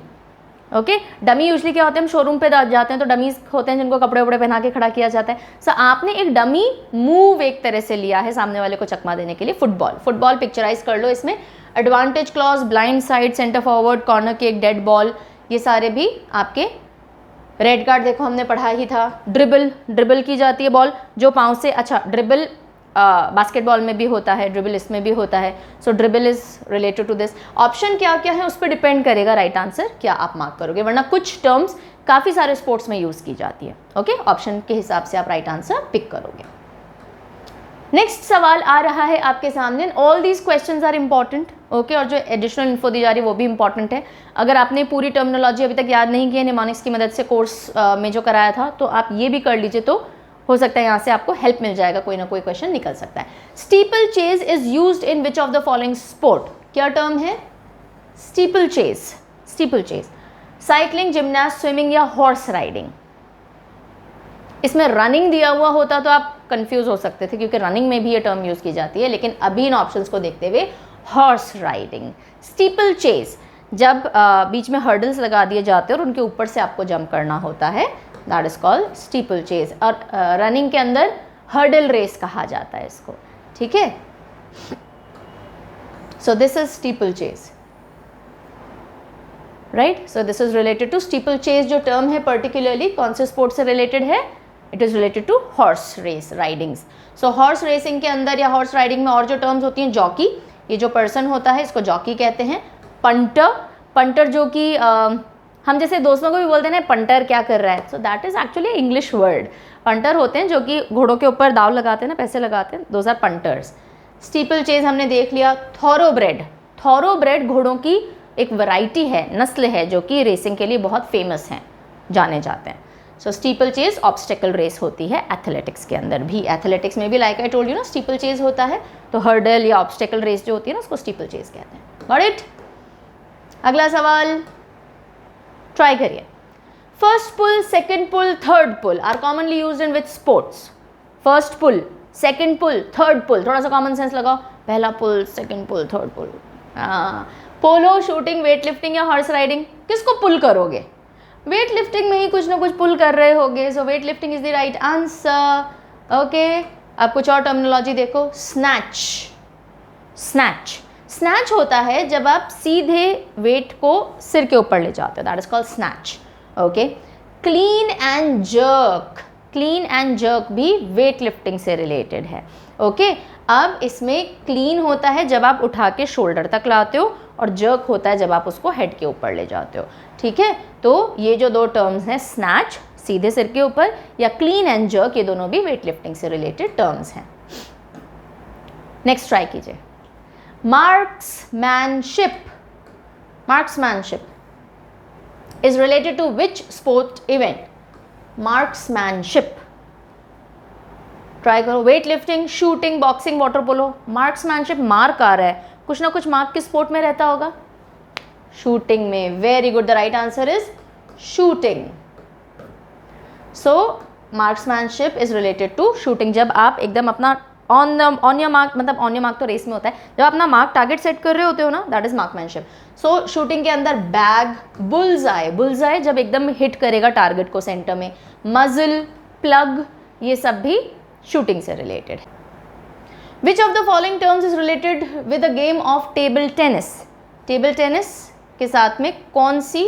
A: okay. Dummy usually क्या होते हैं, हम शोरूम पे जाते हैं तो डमीज होते हैं जिनको कपड़े वपड़े पहना के खड़ा किया जाता है। सो आपने एक डमी मूव एक तरह से लिया है सामने वाले को चकमा देने के लिए। फुटबॉल पिक्चराइज कर लो इसमें। Advantage clause, blind side, centre forward, corner kick, dead ball, ये सारे भी आपके। रेड कार्ड देखो हमने पढ़ा ही था। ड्रिबल की जाती है बॉल जो पाँव से, अच्छा ड्रिबल बास्केटबॉल में भी होता है, ड्रिबल इसमें भी होता है, so dribble is related to this. Option क्या क्या है उस पर डिपेंड करेगा राइट आंसर क्या आप मार्क करोगे, वरना कुछ टर्म्स काफ़ी सारे स्पोर्ट्स में यूज़ की जाती है, ओके। ऑप्शन के हिसाब से आप राइट आंसर पिक करोगे। नेक्स्ट सवाल आ रहा है आपके सामने। All these questions are important, okay, और जो एडिशनल इन्फो दी जा रही है वो भी इंपॉर्टेंट है। अगर आपने पूरी टर्मिनोलॉजी अभी तक याद नहीं की है निमोनिक्स की मदद से कोर्स में जो कराया था, तो आप ये भी कर लीजिए, तो हो सकता है यहाँ से आपको हेल्प मिल जाएगा, कोई ना कोई क्वेश्चन निकल सकता है। Steeple chase is used in which of the following sport? क्या टर्म है? Steeple chase. Cycling, gymnast, swimming या हॉर्स राइडिंग? इसमें रनिंग दिया हुआ होता तो आप कंफ्यूज हो सकते थे क्योंकि रनिंग में भी ये टर्म यूज की जाती है, लेकिन अभी इन ऑप्शंस को देखते हुए हॉर्स राइडिंग। स्टीपल चेज जब बीच में हर्डल्स लगा दिए जाते हैं और उनके ऊपर से आपको जंप करना होता है, that is called steeple chase. और रनिंग के अंदर हर्डल रेस कहा जाता है इसको, ठीक है। So this is steeplechase, right. So this is related to steeplechase. जो टर्म है पर्टिकुलरली कौन से स्पोर्ट से रिलेटेड है? It is related to horse race ridings. So horse racing के अंदर या हॉर्स राइडिंग में और जो टर्म्स होती हैं, जॉकी, ये जो पर्सन होता है इसको जॉकी कहते हैं। पंटर जो कि हम जैसे दोस्तों को भी बोलते हैं ना पंटर क्या कर रहा है, so that is actually English word. Punter होते हैं जो कि घोड़ों के ऊपर दाव लगाते हैं ना, पैसे लगाते हैं, those are punters. Steeplechase हमने देख लिया। थॉरोब्रेड घोड़ों की एक वैरायटी है, नस्ल है, जो कि रेसिंग के लिए बहुत फेमस हैं, जाने जाते हैं। सो स्टीपल चेज ऑब्स्टेकल रेस होती है एथलेटिक्स के अंदर भी। एथलेटिक्स में भी लाइक आई टोल्ड यू ना स्टीपल चेज होता है, तो हर्डल या ऑब्स्टेकल रेस जो होती है ना उसको स्टीपल चेज कहते हैं। Got it? अगला सवाल ट्राई करिए। First pull, second pull, third pull are commonly used in which sports? First pull, second pull, third pull, थोड़ा सा कॉमन सेंस लगाओ। पहला पुल, second pull, third pull. Polo, shooting, weight lifting या horse riding? किसको pull करोगे? Weight lifting में ही कुछ ना कुछ पुल कर रहे होगे, so weight lifting is the right answer, okay. अब कुछ और टर्मिनोलॉजी देखो। स्नैच होता है जब आप सीधे वेट को सिर के ऊपर ले जाते हो, that is called snatch, okay. Clean and jerk भी वेट लिफ्टिंग से रिलेटेड है, ओके। अब इसमें क्लीन होता है जब आप उठा के शोल्डर तक लाते हो, और जर्क होता है जब आप उसको हेड के ऊपर ले जाते हो, ठीक है। तो ये जो दो टर्म्स हैं, स्नैच सीधे सिर के ऊपर या क्लीन एंड जर्क, ये दोनों भी वेट लिफ्टिंग से रिलेटेड टर्म्स हैं। नेक्स्ट ट्राई कीजिए। Marksmanship is related to which sport event? Marksmanship try करो। Weight lifting, shooting, boxing, water polo. Marksmanship, mark आ रहा है, कुछ ना कुछ मार्क किस स्पोर्ट में रहता होगा? शूटिंग में। Very good, the right answer is shooting. So marksmanship is related to shooting. जब आप एकदम अपना ऑन योर मार्क, मतलब ऑन योर मार्क तो रेस में होता है, जब अपना मार्क टारगेट सेट कर रहे होते हो ना, that is marksmanship. So shooting के अंदर बैग, बुल्सआई जब एकदम हिट करेगा टारगेट को सेंटर में, मजल, प्लग, ये सब भी शूटिंग से रिलेटेड है। विच of the following terms is related with the game of table tennis? Table tennis के साथ में कौन सी,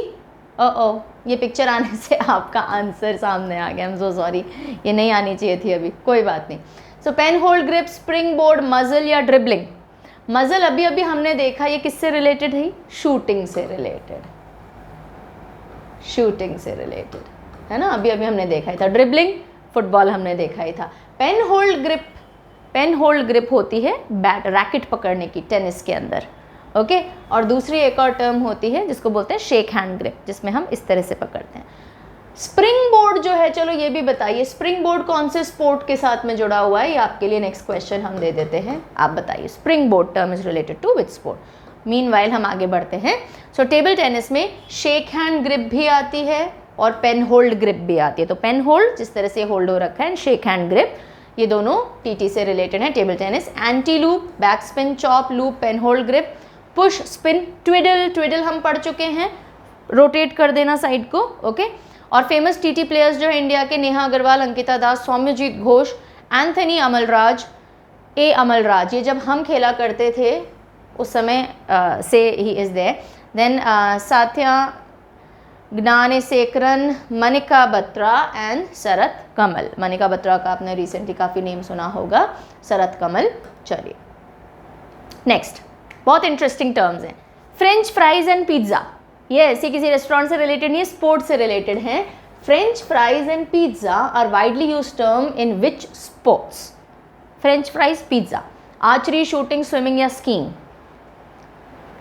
A: ये पिक्चर आने से आपका आंसर सामने आ गया, आई एम सो सॉरी, ये नहीं आनी चाहिए थी अभी, कोई बात नहीं। So pen hold grip, springboard, muzzle या ड्रिबलिंग? मजल अभी अभी हमने देखा, ये किससे रिलेटेड है? शूटिंग से रिलेटेड, शूटिंग से रिलेटेड है ना, अभी अभी हमने देखा ही था। ड्रिबलिंग फुटबॉल हमने देखा ही था। पेन होल्ड ग्रिप होती है बैट, रैकेट पकड़ने की टेनिस के अंदर, ओके। और दूसरी एक और टर्म होती है जिसको बोलते हैं शेक हैंड ग्रिप, जिसमें हम इस तरह से पकड़ते हैं। स्प्रिंग बोर्ड जो है, चलो ये भी बताइए, स्प्रिंग बोर्ड कौन से स्पोर्ट के साथ में जुड़ा हुआ है? ये आपके लिए नेक्स्ट क्वेश्चन हम दे देते हैं, आप बताइए springboard term is related to which sport. Meanwhile हम आगे बढ़ते हैं। सो टेबल टेनिस में शेक हैंड ग्रिप भी आती है और पेन होल्ड ग्रिप भी आती है। तो पेन होल्ड जिस तरह से होल्ड हो रखा है, शेक हैंड ग्रिप, ये दोनों टीटी से रिलेटेड है। Table tennis anti loop, backspin, chop, loop, pen hold grip, push, spin, twiddle हम पढ़ चुके हैं, रोटेट कर देना साइड को, ओके। और फेमस टीटी प्लेयर्स जो है इंडिया के, नेहा अग्रवाल, अंकिता दास, सौम्यजीत घोष, एंथनी अमलराज, ए अमलराज, ये जब हम खेला करते थे उस समय से ही is there. Then Sathiyan Gnanasekaran, Manika Batra and Sharath Kamal. Manika Batra का आपने रिसेंटली काफ़ी नेम सुना होगा, शरत कमल। चलिए नेक्स्ट, बहुत इंटरेस्टिंग टर्म्स हैं। फ्रेंच फ्राइज एंड पिज्ज़ा, ये ऐसी किसी रेस्टोरेंट से रिलेटेड नहीं है, स्पोर्ट्स से रिलेटेड हैं। French fries and pizza are widely use term in which sports? French fries, pizza, archery, shooting, swimming या स्कीइंग?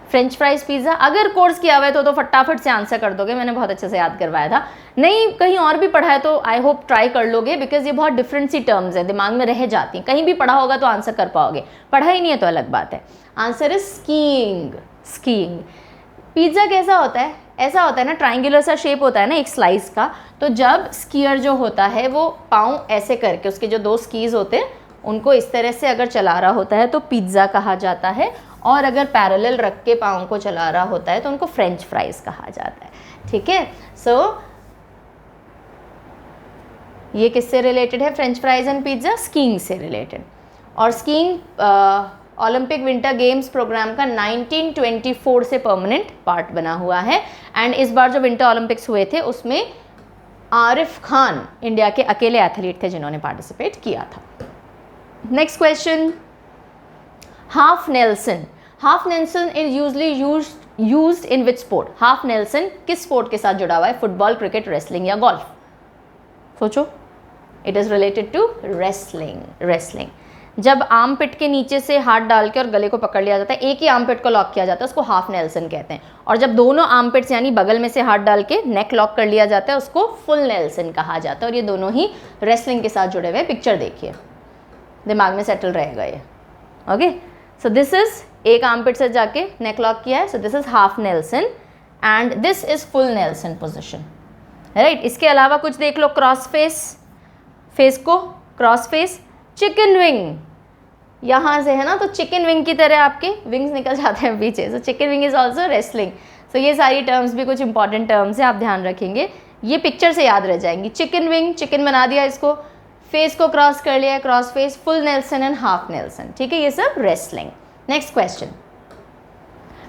A: French fries, pizza. अगर कोर्स किया हुआ है तो फटाफट से आंसर कर दोगे, मैंने बहुत अच्छे से याद करवाया था। नहीं कहीं और भी पढ़ा है तो आई होप ट्राई कर लोगे, बिकॉज ये बहुत डिफरेंट सी टर्म्स है, दिमाग में रह जाती हैं। कहीं भी पढ़ा होगा तो आंसर कर पाओगे, पढ़ा ही नहीं है तो अलग बात है। Answer is skiing. पिज़्ज़ा कैसा होता है? ऐसा होता है ना, ट्राइंगुलर सा शेप होता है ना एक स्लाइस का, तो जब स्कीयर जो होता है वो पाँव ऐसे करके, उसके जो दो स्कीज होते हैं उनको इस तरह से अगर चला रहा होता है तो पिज़्ज़ा कहा जाता है, और अगर पैरेलल रख के पाँव को चला रहा होता है तो उनको फ्रेंच फ्राइज कहा जाता है, ठीक है। सो ये किससे रिलेटेड है? French fries and pizza skiing से रिलेटेड। और skiing Olympic winter games program का 1924 से परमानेंट पार्ट बना हुआ है। एंड इस बार जो विंटर ओलंपिक्स हुए थे उसमें आरिफ खान इंडिया के अकेले एथलीट थे जिन्होंने पार्टिसिपेट किया था। Next question, half Nelson. Half Nelson is usually used in which sport? हाफ नेल्सन किस स्पोर्ट के साथ जुड़ा हुआ है? फुटबॉल, क्रिकेट, रेसलिंग या गोल्फ? सोचो। It is related to wrestling. जब आर्म पिट के नीचे से हाथ डाल के और गले को पकड़ लिया जाता है, एक ही आर्म पिट को लॉक किया जाता है, उसको हाफ नेल्सन कहते हैं। और जब दोनों आर्म पिट्स यानी बगल में से हाथ डाल के नेक लॉक कर लिया जाता है, उसको फुल नेल्सन कहा जाता है। और ये दोनों ही रेसलिंग के साथ जुड़े हुए। पिक्चर देखिए, दिमाग में सेटल रहेगा ये, ओके। सो दिस इज, एक आर्म पिट से जाके नेक लॉक किया है, so this is half Nelson and this is full Nelson position, right. इसके अलावा कुछ देख लो, क्रॉस फेस को क्रॉस फेस, चिकन विंग, यहाँ से है ना, तो चिकन विंग की तरह आपके विंग्स निकल जाते हैं पीछे, so chicken wing is also wrestling. सो ये सारी टर्म्स भी कुछ इंपॉर्टेंट टर्म्स हैं, आप ध्यान रखेंगे, ये पिक्चर से याद रह जाएंगी। चिकन विंग, चिकन बना दिया इसको, फेस को क्रॉस कर लिया, cross face, full Nelson and half Nelson, ठीक है, ये सब wrestling. Next question,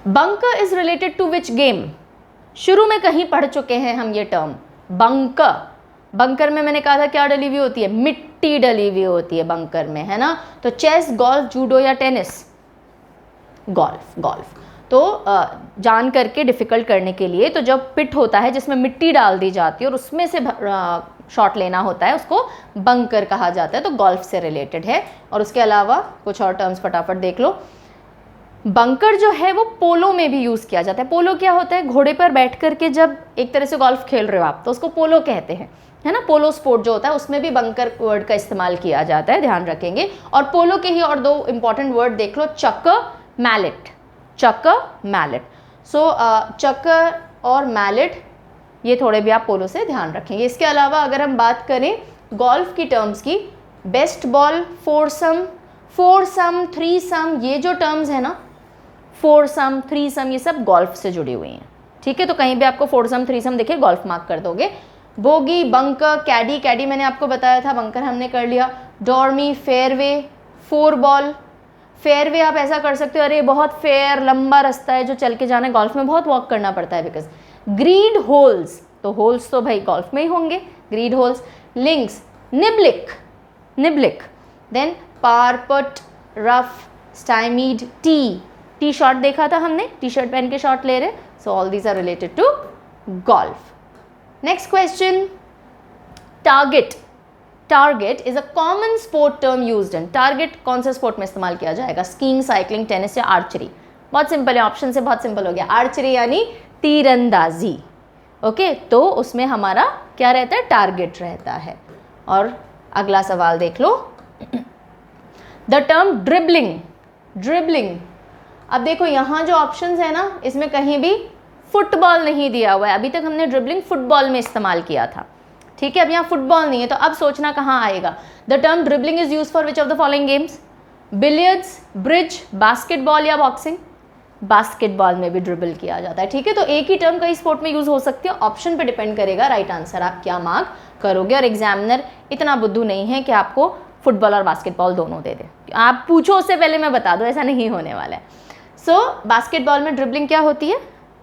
A: bunker is related to which game? शुरू में कहीं पढ़ चुके हैं हम ये टर्म, बंकर में मैंने कहा था क्या डली हुई होती है? मिट्टी डली हुई होती है बंकर में, है ना। तो चेस, गोल्फ, जूडो या टेनिस? गोल्फ। तो जान करके डिफ़िकल्ट करने के लिए, तो जब पिट होता है जिसमें मिट्टी डाल दी जाती है और उसमें से शॉट लेना होता है, उसको बंकर कहा जाता है, तो गोल्फ से रिलेटेड है। और उसके अलावा कुछ और टर्म्स फटाफट देख लो। बंकर जो है वो पोलो में भी यूज़ किया जाता है। पोलो क्या होता है? घोड़े पर बैठ करके जब एक तरह से गोल्फ खेल रहे हो आप, तो उसको पोलो कहते हैं, है ना। पोलो स्पोर्ट जो होता है उसमें भी बंकर वर्ड का इस्तेमाल किया जाता है, ध्यान रखेंगे। और पोलो के ही और दो इंपॉर्टेंट वर्ड देख लो, चक्कर, मैलेट। चक्कर, मैलेट। सो चक्कर और मैलेट ये थोड़े भी आप पोलो से ध्यान रखेंगे। इसके अलावा अगर हम बात करें गोल्फ की टर्म्स की, बेस्ट बॉल, फोरसम, थ्रीसम, ये जो टर्म्स है ना, फोरसम, थ्रीसम, ये सब गोल्फ से जुड़ी हुई हैं, ठीक है। तो कहीं भी आपको फोरसम, थ्रीसम देखिए गोल्फ मार्क कर दोगे। बोगी, बंकर, कैडी मैंने आपको बताया था, बंकर हमने कर लिया। डॉर्मी, फेयरवे, फोर बॉल। फेयरवे आप ऐसा कर सकते हो, अरे बहुत फेयर लंबा रास्ता है जो चल के जाना है, गोल्फ में बहुत वॉक करना पड़ता है बिकॉज। ग्रीड होल्स, तो होल्स तो भाई गोल्फ में ही होंगे, greed holes. Links, niblick. Then par putt, rough, stymied, tee shot देखा था हमने, टी शर्ट पहन के शॉट ले रहे, so all these are related to golf. Next question, target is a common sport term used in. Target कौन से sport में इस्तेमाल किया जाएगा? स्कीइंग, साइकिलिंग, टेनिस या आर्चरी? बहुत सिंपल है, ऑप्शन से बहुत सिंपल हो गया, आर्चरी यानी तीरंदाजी। ओके, तो उसमें हमारा क्या रहता है? टारगेट रहता है। और अगला सवाल देख लो, द टर्म ड्रिबलिंग। अब देखो यहाँ जो ऑप्शंस है ना, इसमें कहीं भी फुटबॉल नहीं दिया हुआ है। अभी तक हमने ड्रिबलिंग फुटबॉल में इस्तेमाल किया था, ठीक है। अब यहाँ फुटबॉल नहीं है, तो अब सोचना कहाँ आएगा। The term dribbling is use for which of the following games? Billiards, bridge, basketball या बॉक्सिंग? बास्केटबॉल में भी ड्रिबल किया जाता है, ठीक है। तो एक ही टर्म कई स्पोर्ट में यूज हो सकती है, ऑप्शन पे डिपेंड करेगा राइट आंसर आप क्या मार्क करोगे। और एग्जामिनर इतना बुद्धू नहीं है कि आपको फुटबॉल और बास्केटबॉल दोनों दे दे। आप पूछो उससे पहले मैं बता दूं, ऐसा नहीं होने वाला है। सो बास्केटबॉल में ड्रिबलिंग क्या होती है?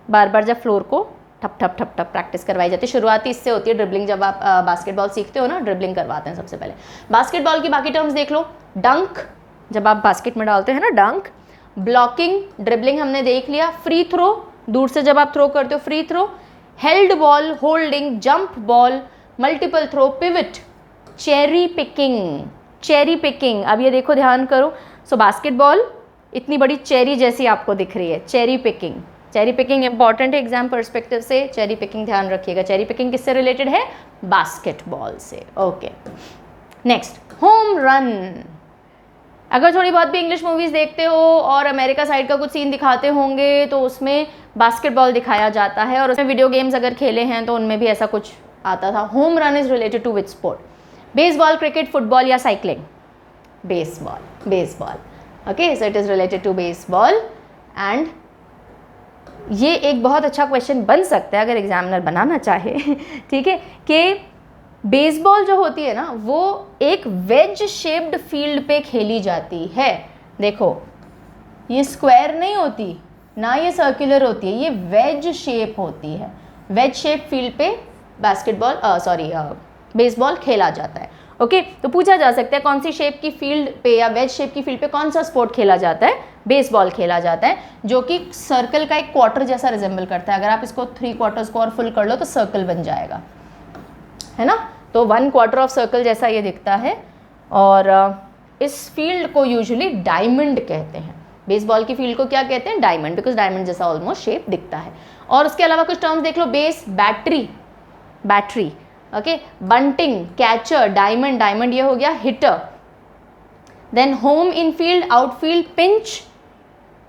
A: बार बार जब फ्लोर को ठप ठप ठप ठप प्रैक्टिस करवाई जाती है। शुरुआती इससे होती है ड्रिबलिंग, जब आप बास्केटबॉल सीखते हो ना, ड्रिबलिंग करवाते हैं सबसे पहले। बास्केटबॉल की बाकी टर्म्स देख लो, डंक, जब आप बास्केट में डालते हैं ना, डंक। ब्लॉकिंग, ड्रिबलिंग हमने देख लिया। फ्री थ्रो, दूर से जब आप थ्रो करते हो, free throw. Held ball, holding, jump ball, multiple throw, pivot. Cherry picking, अब ये देखो ध्यान करो। सो बास्केटबॉल इतनी बड़ी चेरी जैसी आपको दिख रही है, चेरी पिकिंग इंपॉर्टेंट है एग्जाम पर्सपेक्टिव से, चेरी पिकिंग ध्यान रखिएगा। चेरी पिकिंग किससे रिलेटेड है? बास्केटबॉल से। Okay, next, home run. अगर थोड़ी बहुत भी इंग्लिश मूवीज़ देखते हो और अमेरिका साइड का कुछ सीन दिखाते होंगे तो उसमें बास्केटबॉल दिखाया जाता है, और उसमें वीडियो गेम्स अगर खेले हैं तो उनमें भी ऐसा कुछ आता था। Home run is related to which sport? Baseball, cricket, football या cycling? Baseball. Okay, so it is related to baseball. And ये एक बहुत अच्छा क्वेश्चन बन सकता है अगर एग्जामिनर बनाना चाहे, ठीक है, कि बेसबॉल जो होती है ना, वो एक वेज शेप्ड फील्ड पे खेली जाती है। देखो, ये स्क्वायर नहीं होती ना, ये सर्कुलर होती है, ये वेज शेप होती है। वेज शेप फील्ड पे बेसबॉल खेला जाता है। ओके, तो पूछा जा सकता है कौन सी शेप की फील्ड पे या वेज शेप की फील्ड पे कौन सा स्पोर्ट खेला जाता है? बेसबॉल खेला जाता है, जो कि सर्कल का एक क्वार्टर जैसा रिजेंबल करता है। अगर आप इसको 3 क्वार्टर्स को और फुल कर लो तो सर्कल बन जाएगा, है ना। तो 1 क्वार्टर ऑफ सर्कल जैसा ये दिखता है, और इस फील्ड को यूजुअली डायमंड कहते हैं। बेसबॉल की फील्ड को क्या कहते हैं? डायमंड, बिकॉज डायमंड जैसा ऑलमोस्ट शेप दिखता है। और उसके अलावा कुछ टर्म्स देख लो, base, battery, okay, bunting, catcher, diamond ये हो गया hitter. Then home infield, outfield, pinch,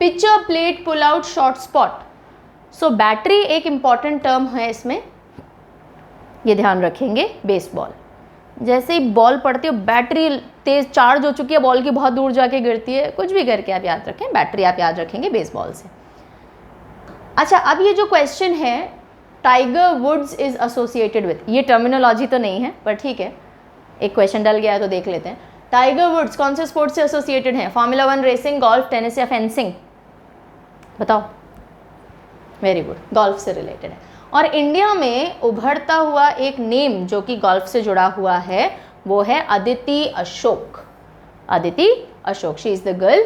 A: pitcher, plate, pull out, short spot. So battery एक इंपॉर्टेंट टर्म है इसमें, ये ध्यान रखेंगे। बेसबॉल जैसे ही बॉल पड़ती है, बैटरी तेज चार्ज हो चुकी है, बॉल की बहुत दूर जाके गिरती है, कुछ भी करके आप याद रखें, बैटरी आप याद रखेंगे बेसबॉल से। अच्छा, अब ये जो क्वेश्चन है, Tiger Woods is associated with, ये टर्मिनोलॉजी तो नहीं है पर ठीक है, एक क्वेश्चन डल गया है तो देख लेते हैं। टाइगर वुड्स कौन से स्पोर्ट से एसोसिएटेड है? फॉर्मूला 1, रेसिंग, गोल्फ, टेनिस या फेंसिंग? बताओ। वेरी गुड, गोल्फ से रिलेटेड है। और इंडिया में उभरता हुआ एक नेम जो कि गोल्फ से जुड़ा हुआ है, वो है Aditi Ashok. She is the girl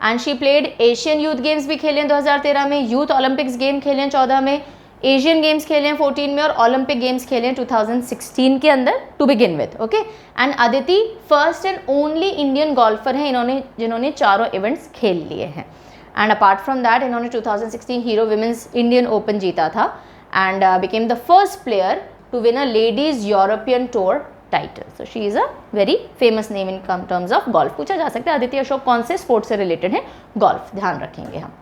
A: and she played Asian youth games भी खेले हैं 2013 में, यूथ ओलंपिक्स गेम खेले हैं 14 में, एशियन गेम्स खेले हैं 14 में, और ओलंपिक गेम्स खेले हैं 2016 के अंदर to begin with. Okay, and Aditi first and only Indian golfer हैं जिन्होंने चारों इवेंट्स खेल लिए हैं। एंड अपार्ट फ्रॉम दैट इन्होंने 2016 हीरो विमेंस इंडियन ओपन जीता था and became the first player to win a ladies European tour title. So she is a very famous name in terms of golf. पूछा जा सकता है अदिति अशोक कौन से sport से रिलेटेड है? गोल्फ, ध्यान रखेंगे हम।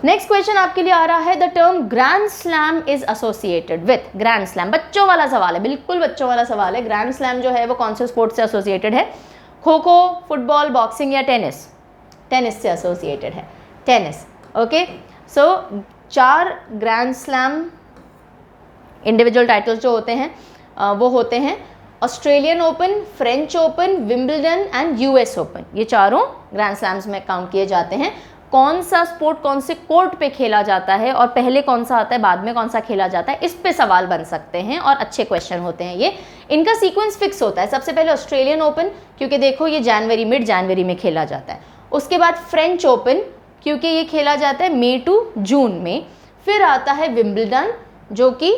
A: नेक्स्ट क्वेश्चन आपके लिए आ रहा है, the term grand slam is associated with, grand slam बच्चों वाला सवाल है, बिल्कुल बच्चों वाला सवाल है। ग्रैंड स्लैम जो है वो कौन से स्पोर्ट से एसोसिएटेड है? खो खो, फुटबॉल, बॉक्सिंग या टेनिस? टेनिस से एसोसिएटेड है, टेनिस। ओके, सो 4 ग्रैंड स्लैम इंडिविजुअल टाइटल्स जो होते हैं वो होते हैं Australian open, French open, Wimbledon and US open. ये चारों ग्रैंड स्लैम्स में काउंट किए जाते हैं। कौन सा स्पोर्ट कौन से कोर्ट पे खेला जाता है और पहले कौन सा आता है बाद में कौन सा खेला जाता है, इस पे सवाल बन सकते हैं और अच्छे क्वेश्चन होते हैं ये। इनका सीक्वेंस फिक्स होता है, सबसे पहले ऑस्ट्रेलियन ओपन, क्योंकि देखो ये जनवरी, मिड जनवरी में खेला जाता है। उसके बाद फ्रेंच ओपन, क्योंकि ये खेला जाता है मई टू जून में। फिर आता है विंबलडन, जो कि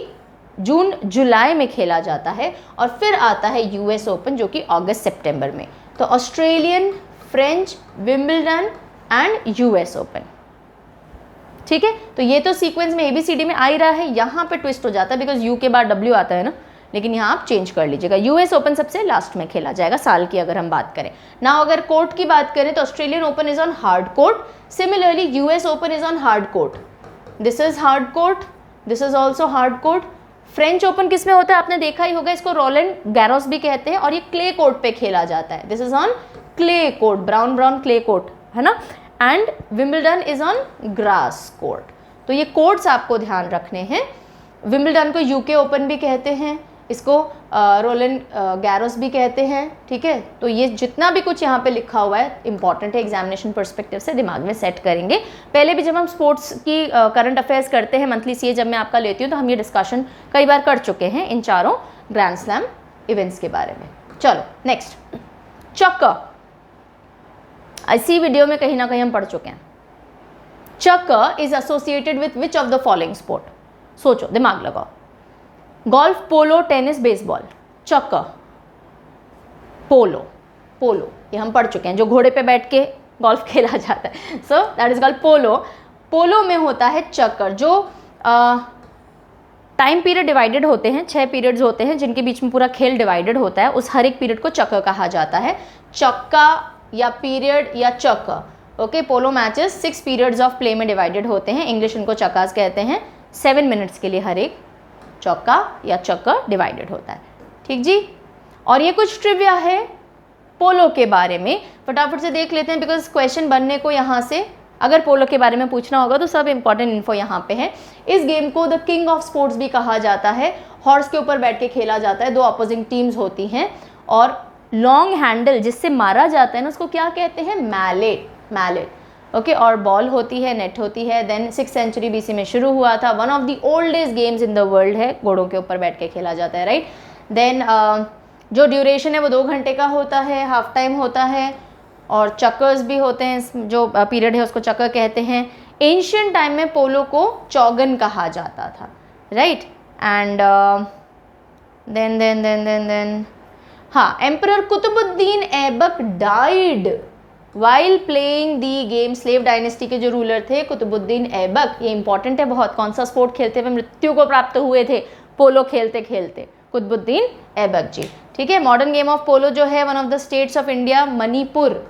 A: जून जुलाई में खेला जाता है। और फिर आता है यूएस ओपन, जो कि अगस्त सितंबर में। तो Australian, French, Wimbledon and US open, ठीक है। तो ये तो सीक्वेंस में ABCD में आ ही रहा है, यहाँ पे ट्विस्ट हो जाता है बिकॉज यू के बाद W आता है ना, लेकिन यहाँ आप चेंज कर लीजिएगा। यूएस ओपन सबसे लास्ट में खेला जाएगा साल की अगर हम बात करें ना। अगर कोर्ट की बात करें तो Australian open is on hard court, similarly US open is on hard court. This is hard court, this is also hard court. French open किस में होता है आपने देखा ही होगा, इसको रोलैंड गैरोस भी कहते हैं और ये क्ले कोर्ट पे खेला जाता है। This is on clay court, brown brown clay court है ना। And Wimbledon is on grass court. तो ये कोर्ट्स आपको ध्यान रखने हैं। विंबलडन को यूके ओपन भी कहते हैं, इसको रोलैंड गैरोस भी कहते हैं, ठीक है। तो ये जितना भी कुछ यहाँ पे लिखा हुआ है इंपॉर्टेंट है, एग्जामिनेशन पर्सपेक्टिव से दिमाग में सेट करेंगे। पहले भी जब हम स्पोर्ट्स की करंट अफेयर्स करते हैं मंथली CA जब मैं आपका लेती हूँ तो हम ये डिस्कशन कई बार कर चुके हैं इन चारों ग्रैंड स्लैम इवेंट्स के बारे में। चलो नेक्स्ट, चक्कर। इसी वीडियो में कहीं ना कहीं हम पढ़ चुके हैं। चक्कर is associated with which of the following sport? सोचो, दिमाग लगाओ। गोल्फ, पोलो, टेनिस, बेसबॉल। चक्कर, पोलो, पोलो ये हम पढ़ चुके हैं, जो घोड़े पे बैठ के गोल्फ खेला जाता है। सो दैट इज कॉल्ड पोलो। पोलो में होता है चक्कर, जो टाइम पीरियड डिवाइडेड होते हैं, 6 पीरियड्स होते हैं जिनके बीच में पूरा खेल डिवाइडेड होता है, उस हर एक पीरियड को चक्कर कहा जाता है। चक्का या पीरियड या चक्कर। Okay, polo matches 6 periods of play में डिवाइडेड होते हैं, इंग्लिश इनको चक्कास कहते हैं। 7 मिनट्स के लिए हर एक चौका या चक्कर डिवाइडेड होता है, ठीक जी। और ये कुछ ट्रिविया है पोलो के बारे में, फटाफट से देख लेते हैं बिकॉज क्वेश्चन बनने को यहाँ से अगर पोलो के बारे में पूछना होगा तो सब इंपॉर्टेंट इन्फो यहाँ पे है। इस गेम को द किंग ऑफ स्पोर्ट्स भी कहा जाता है। हॉर्स के ऊपर बैठ के खेला जाता है, 2 अपोजिंग टीम्स होती हैं और लॉन्ग हैंडल जिससे मारा जाता है ना उसको क्या कहते हैं? Mallet, mallet. ओके, और बॉल होती है, नेट होती है। देन 6th सेंचुरी BC में शुरू हुआ था, one of the oldest games in the world है, घोड़ों के ऊपर बैठ के खेला जाता है, राइट। देन जो ड्यूरेशन है वो 2 घंटे का होता है, हाफ टाइम होता है और चक्कर्स भी होते हैं, जो पीरियड है उसको चक्कर कहते हैं। एंशियंट टाइम में पोलो को चौगन कहा जाता था, राइट। एंड देन हाँ, emperor Qutubuddin Aibak died while playing the game. Slave dynasty के जो रूलर थे कुतुबुद्दीन ऐबक, ये इंपॉर्टेंट है बहुत, कौन सा स्पोर्ट खेलते हुए मृत्यु को प्राप्त हुए थे? पोलो खेलते खेलते, कुतुबुद्दीन ऐबक जी, ठीक है। मॉडर्न गेम ऑफ पोलो जो है one of the states of India Manipur,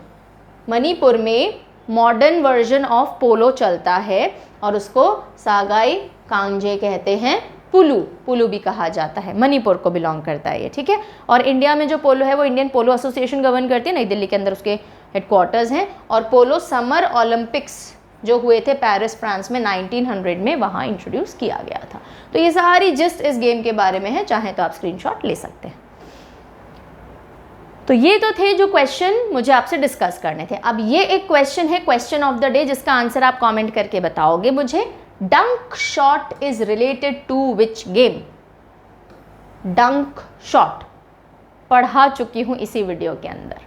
A: Manipur में मॉडर्न वर्जन ऑफ पोलो चलता है और उसको सागाई कांजे कहते हैं। पुलू, पुलू भी कहा जाता है, मणिपुर को बिलोंग करता है ये, ठीक है। और इंडिया में जो पोलो है वो इंडियन पोलो एसोसिएशन गवर्न करती है, नई दिल्ली के अंदर उसके हेडक्वार्टर्स हैं। और पोलो समर ओलंपिक्स जो हुए थे पेरिस फ्रांस में 1900 में, वहाँ इंट्रोड्यूस किया गया था। तो ये सारी जिस्ट इस गेम के बारे में है, चाहे तो आप स्क्रीनशॉट ले सकते हैं। तो ये तो थे जो क्वेश्चन मुझे आपसे डिस्कस करने थे। अब ये एक क्वेश्चन है, क्वेश्चन ऑफ द डे, जिसका आंसर आप कमेंट करके बताओगे मुझे। Dunk shot is related to which game? Dunk shot पढ़ा चुकी हूं इसी वीडियो के अंदर,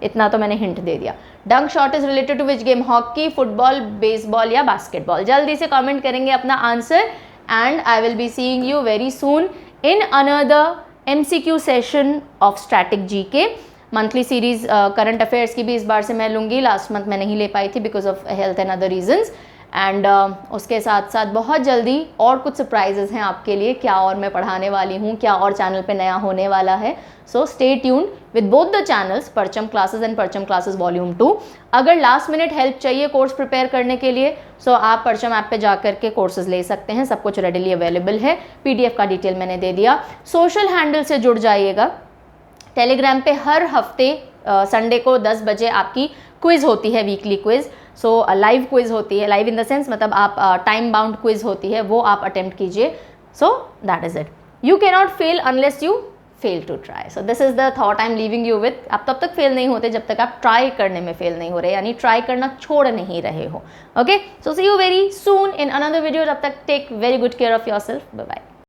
A: इतना तो मैंने हिंट दे दिया। Dunk shot is related to which game? Hockey, football, baseball या बास्केटबॉल? जल्दी से कमेंट करेंगे अपना answer and I will be seeing you very soon in another MCQ session of static GK। Monthly series current affairs की भी इस बार से मैं लूँगी, लास्ट मंथ मैं नहीं ले पाई थी because of health and other reasons. And उसके साथ साथ बहुत जल्दी और कुछ सरप्राइजेस हैं आपके लिए, क्या और मैं पढ़ाने वाली हूँ, क्या और चैनल पे नया होने वाला है। So stay tuned with both the channels, परचम क्लासेस एंड परचम क्लासेस वॉल्यूम 2। अगर लास्ट मिनट हेल्प चाहिए कोर्स प्रिपेयर करने के लिए, सो आप परचम ऐप पे जा करके कोर्सेज ले सकते हैं, सब कुछ रेडिली अवेलेबल है। PDF का डिटेल मैंने दे दिया। सोशल हैंडल से जुड़ जाइएगा। टेलीग्राम पे हर हफ्ते संडे को 10 बजे आपकी क्विज़ होती है, वीकली क्विज़। सो लाइव क्विज़ होती है, लाइव इन द सेंस मतलब आप टाइम बाउंड क्विज़ होती है, वो आप अटेम्प्ट कीजिए। So that is it. You can not fail unless you fail to try. So this is the thought I am leaving you with. आप तब तक फेल नहीं होते जब तक आप ट्राई करने में फेल नहीं हो रहे, यानी ट्राई करना छोड़ नहीं रहे हो। Okay, so see you very soon in another video. तब तक take very good care of yourself. Bye bye.